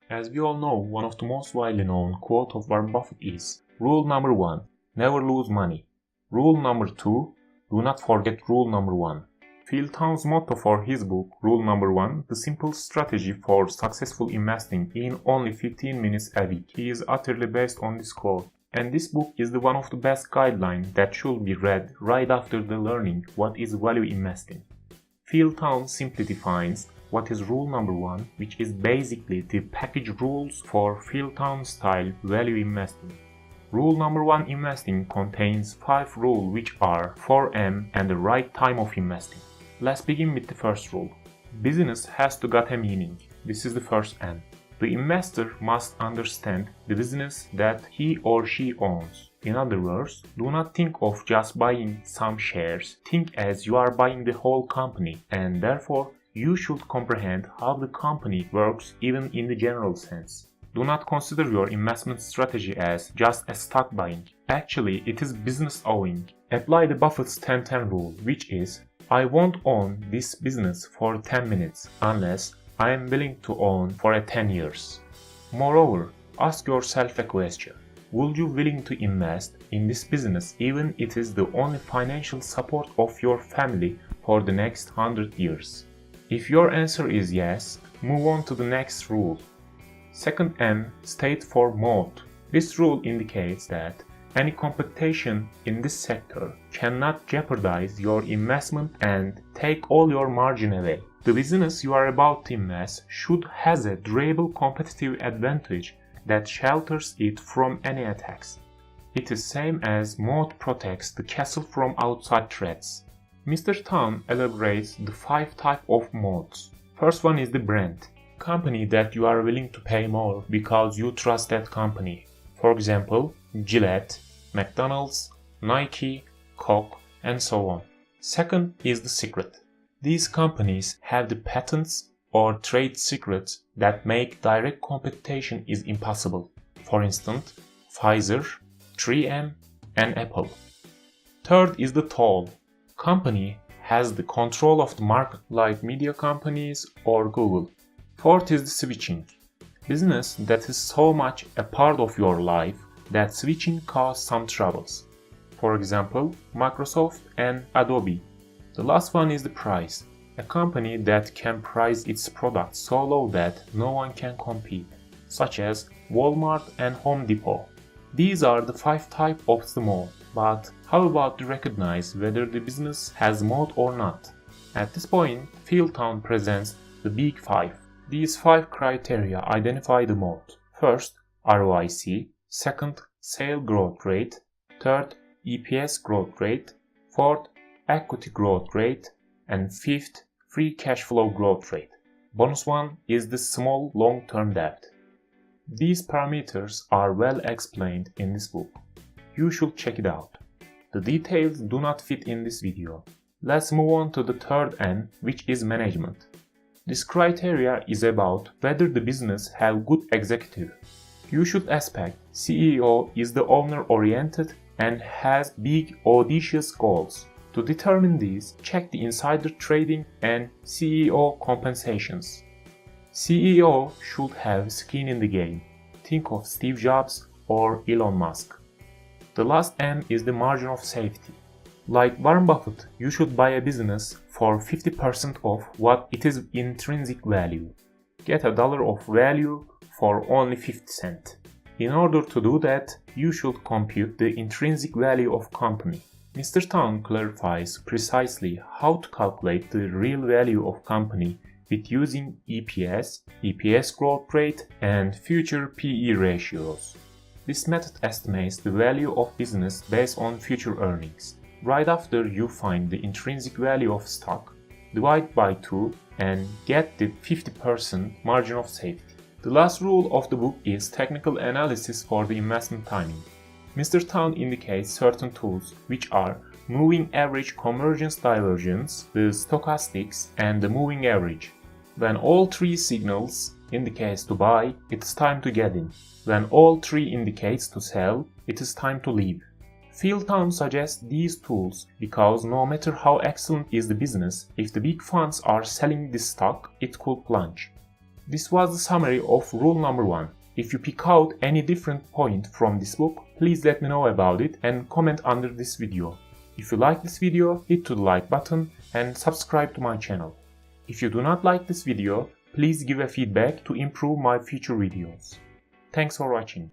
As we all know, one of the most widely known quote of Warren Buffett is, "Rule number 1, never lose money. Rule number 2, do not forget rule number 1." Phil Town's motto for his book, Rule Number 1, the simple strategy for successful investing in only 15 minutes a week, he is utterly based on this quote. And this book is one of the best guidelines that should be read right after the learning what is value investing. Phil Town simply defines what is rule number 1, which is basically the package rules for Phil Town style value investing. Rule number 1 investing contains 5 rules which are 4M and the right time of investing. Let's begin with the first rule. Business has to got a meaning. This is the first M. The investor must understand the business that he or she owns. In other words, do not think of just buying some shares. Think as you are buying the whole company, and therefore you should comprehend how the company works even in the general sense. Do not consider your investment strategy as just a stock buying. Actually, it is business owning. Apply the Buffett's 10-10 rule, which is, I won't own this business for 10 minutes unless I am willing to own for 10 years. Moreover, ask yourself a question. Would you willing to invest in this business even if it is the only financial support of your family for the next 100 years? If your answer is yes, move on to the next rule. Second M stands for moat. This rule indicates that any competition in this sector cannot jeopardize your investment and take all your margin away. The business you are about to invest should have a durable competitive advantage that shelters it from any attacks. It is same as moat protects the castle from outside threats. Mr. Town elaborates the 5 types of moats. First one is the brand. Company that you are willing to pay more because you trust that company. For example, Gillette, McDonald's, Nike, Coke, and so on. Second is the secret. These companies have the patents or trade secrets that make direct competition is impossible. For instance, Pfizer, 3M, and Apple. Third is the toll. Company has the control of the market like media companies or Google. Fourth is the switching. Business that is so much a part of your life that switching causes some troubles. For example, Microsoft and Adobe. The last one is the price. A company that can price its products so low that no one can compete, such as Walmart and Home Depot. These are the 5 types of the moat, but how about to recognize whether the business has moat or not? At this point, Phil Town presents the Big 5. These 5 criteria identify the moat. First, ROIC. Second, sale growth rate. Third, EPS growth rate. Fourth, equity growth rate. And fifth, free cash flow growth rate. Bonus one is the small long-term debt. These parameters are well explained in this book. You should check it out. The details do not fit in this video. Let's move on to the third N, which is management. This criteria is about whether the business have good executive. You should expect CEO is the owner-oriented and has big audacious goals. To determine these, check the insider trading and CEO compensations. CEO should have skin in the game. Think of Steve Jobs or Elon Musk. The last M is the margin of safety. Like Warren Buffett, you should buy a business for 50% of what it is intrinsic value. Get $1 of value for only 50 cents. In order to do that, you should compute the intrinsic value of company. Mr. Town clarifies precisely how to calculate the real value of company with using EPS, EPS growth rate, and future PE ratios. This method estimates the value of business based on future earnings. Right after you find the intrinsic value of stock, divide by 2 and get the 50% margin of safety. The last rule of the book is technical analysis for the investment timing. Mr. Town indicates certain tools which are moving average convergence divergence, the stochastics, and the moving average. When all 3 signals indicates to buy, it is time to get in. When all 3 indicates to sell, it is time to leave. Phil Town suggests these tools because no matter how excellent is the business, if the big funds are selling this stock, it could plunge. This was the summary of rule number 1. If you pick out any different point from this book, please let me know about it and comment under this video. If you like this video, hit to the like button and subscribe to my channel. If you do not like this video, please give a feedback to improve my future videos. Thanks for watching.